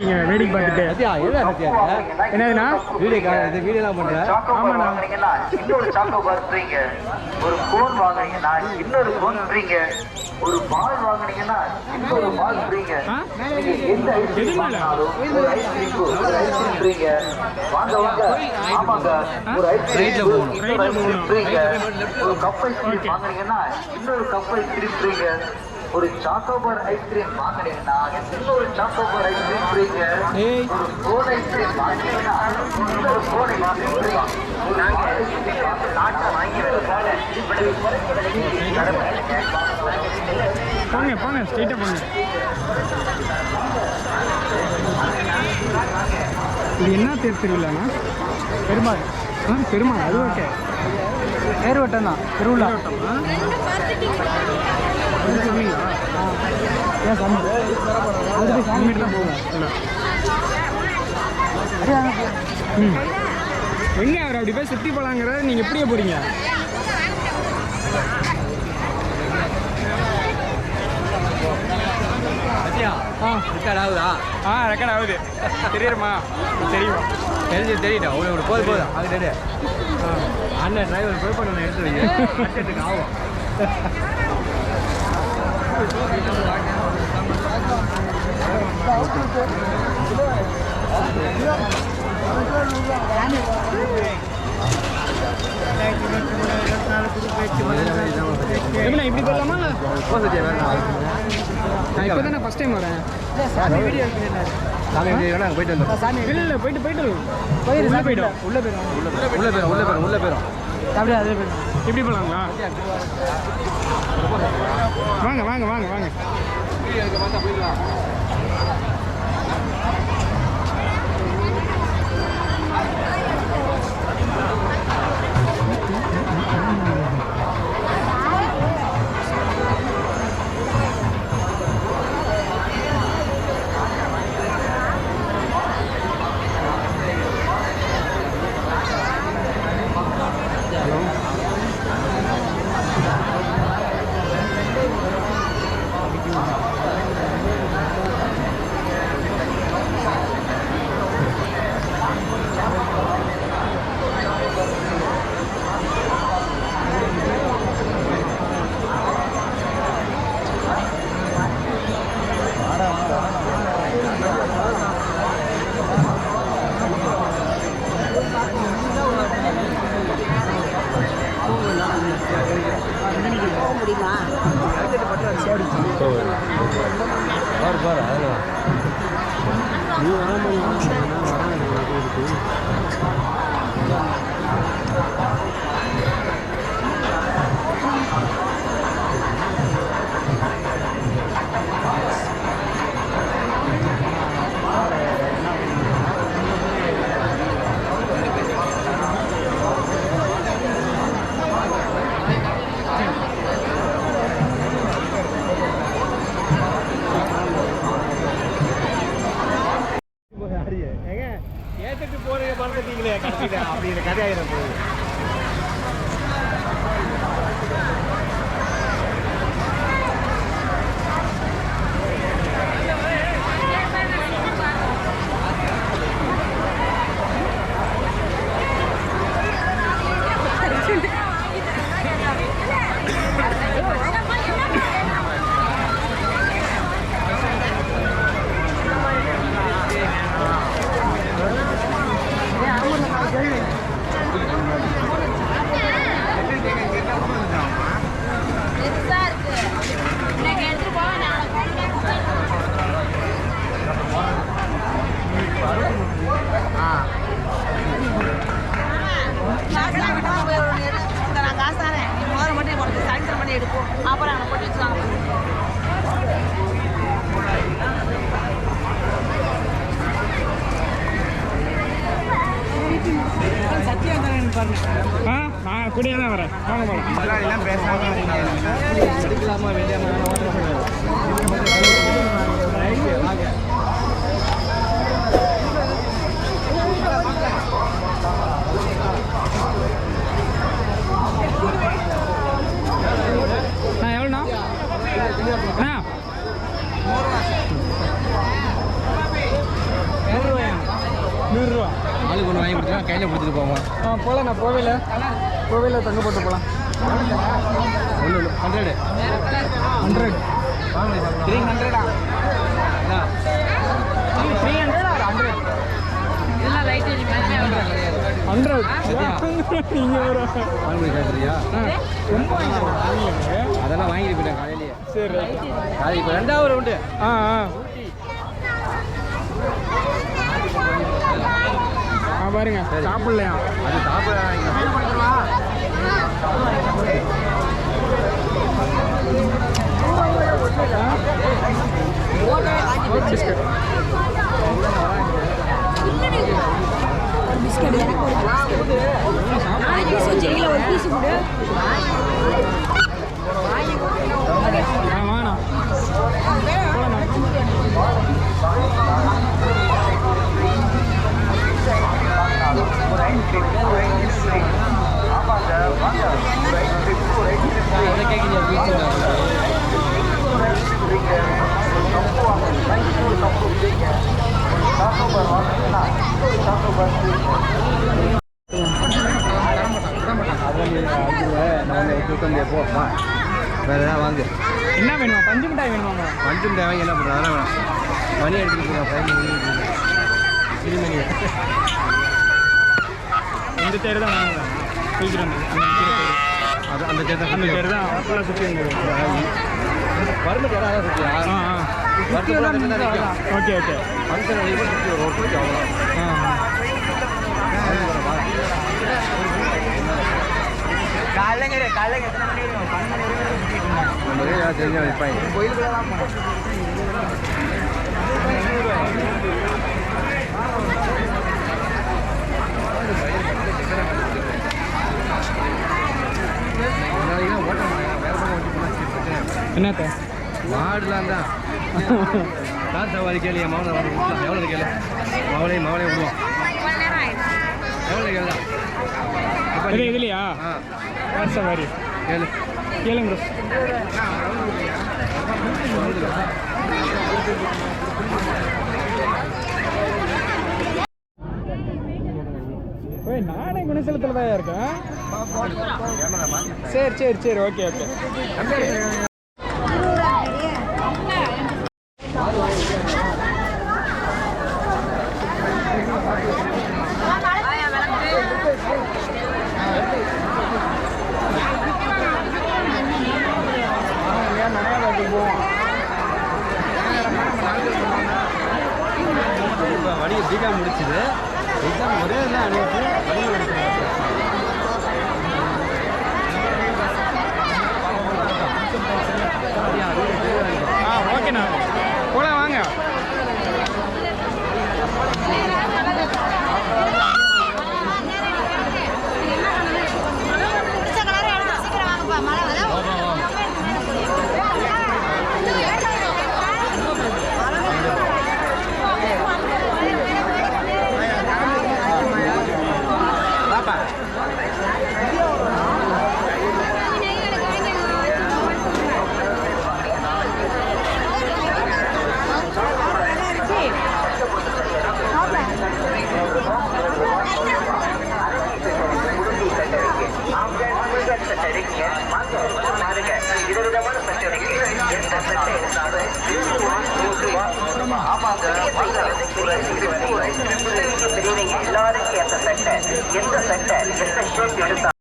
வேடிக்கை பார்த்துட்டு என்னதுண்ணா வீடியோலாம் பண்றேன். ஆமாண்ணா. இன்னொரு சாக்கோபார் ஃப்ரீங்க. ஒரு கோன் வாங்குனீங்கன்னா இன்னொரு கோன் ஃப்ரீங்க. ஒரு பால் வாங்குனீங்கன்னா இன்னொரு பால் ஃப்ரீங்க. நீங்க எந்த ஐஸ்கிரீம் வாங்கினாலும் ஒரு ஐஸ்கிரீம் ஃப்ரீங்க. வாங்க வாங்க. ஆமாங்க, ஒரு ஐஸ்கிரீம் ஃப்ரீங்க. ஒரு கப் ஐஸ்கிரீம் வாங்குனீங்கன்னா இன்னொரு கப் ஐஸ்கிரீம் ஃப்ரீங்க. ஒரு சாக்கோபார் ஐஸ்கிரீம் வாங்கினீங்கன்னா இன்னொரு சாக்கோபார் ஐஸ்கிரீம் ஃப்ரீங்க. ஒரு கோன் ஐஸ்கிரீம் வாங்கினீங்கன்னா இன்னொரு கோன் ஐஸ்கிரீம் ஃப்ரீ. போங்க போங்க ஸ்ட்ரெயிட்டாக போங்க. இது என்ன தேர் திருவிழாண்ணா? பெருமாள் பெருமாள் அது ஓகே. தேர்வட்டம் தான் திருவிழா. சொன்னீங்களா? ஏன் சாமி அதுக்கு சாமிட்டு தான் போவோம். எங்கே அவர் அப்படி போய் சுற்றி போகலாங்கிறத நீங்கள் எப்படியே போகிறீங்க? ரெக்கார்ட் ஆகுதா? ரெக்கார்ட் ஆகுது. தெரியுமா? தெரியும், தெரியும். உங்களுக்கு போதும் ஆகிட்டே அண்ணன் டிரைவர் போய் பண்ண எடுத்து வைங்க. ஆகும். இப்படி போடலாமா? நான் இப்போ தானே ஃபஸ்ட் டைம் வரேன். போயிட்டு வந்தோம். இல்லை போயிட்டு போயிடும். உள்ளே போயிடும். அப்படியே அதே போயிடும். இப்படி போகலாங்களா? வாங்க வாங்க வாங்க வாங்க. ஏத்துட்டு போறீங்க பறந்துட்டீங்களே கட்டிட்டா அப்படிங்கிற கதையாயிரம் போகுது. அப்புறம் அவனை போட்டு வச்சுருவாங்க. சத்யா தானே பாருங்க. நான் கூடியே தான் வரேன். வாங்க போகலாம். எல்லாம் பேசாம எடுக்கலாமா வெளியாம எவ்வளோண்ணா? 100 ஆளுக்கு ஒன்று வாங்கி கொடுத்தா கையில் கொடுத்துட்டு போவோம். போகலாம். நான் கோவையில் தங்க போட்டு போகலாம். 100 100 100 300 இதெல்லாம் லைட் ஏஜ் மேலே 100 சத்யா. நீங்கள் ஒரு வாங்கி சாப்பிட்றியா? ரொம்ப வாங்கிக்கிறீங்க. அதெல்லாம் வாங்கிட்டு போயிட்டேன் காலையிலேயே. சரி ரைட். அது இப்போ 2வது உண்டு. பாருங்க சாப்பிடலையா? அது சாப்பிட பிஸ்கட் பிஸ்கட் எனக்கு ஒரு பீஸ் வச்சிருக்கீங்களா? ஒரு பீஸ் கொடு. வாங்கண்ணா வேறு ஏதாவது வாங்கு. என்ன வேணுமா? பஞ்சு மிட்டாய் வேணுமாங்க? பஞ்சு மிட்டாய் வாங்கி என்ன பண்ணுறது? அதெல்லாம் வேணாம். மணி எடுத்துட்டு ஃபைன் இது மணி இந்த தேர் தான் வாங்குவேன். குளிக்கிறேன் அது அந்த தேர் தான் அந்த தேர் தான் ஃபுல்லாக சுற்றி இருந்தது. வரும்போது யாராவது சுற்றியா? Okay okay. ஃபங்க்ஷன் வழியாக சுற்றி ஒரு ரோட்டு அவ்வளோ. தெரிஞ்ச வைப்பாங்க. என்னத்த மாடுலாம் தான் காசு சவாரி கேளு. என் மகனை விடலாம். எவ்வளோ கேளு? மவளையும் விடுவோம். எவ்வளோ கேளு? இதுலையா? காசு சவாரி கேளு கேளுங்க. நானே குணசலத்தில் தான் இருக்கேன். சரி ஓகே ஓகே. இப்போ வடிக பிகாம் முடிச்சுது. எக்ஸாம் ஒரே தான் அனுப்பிச்சு வடிக முடிச்சு. ஓகேண்ணா போலாம் வாங்க. எல்லாருக்கும் எந்த சட்டை எந்த ஷேப் எடுத்தா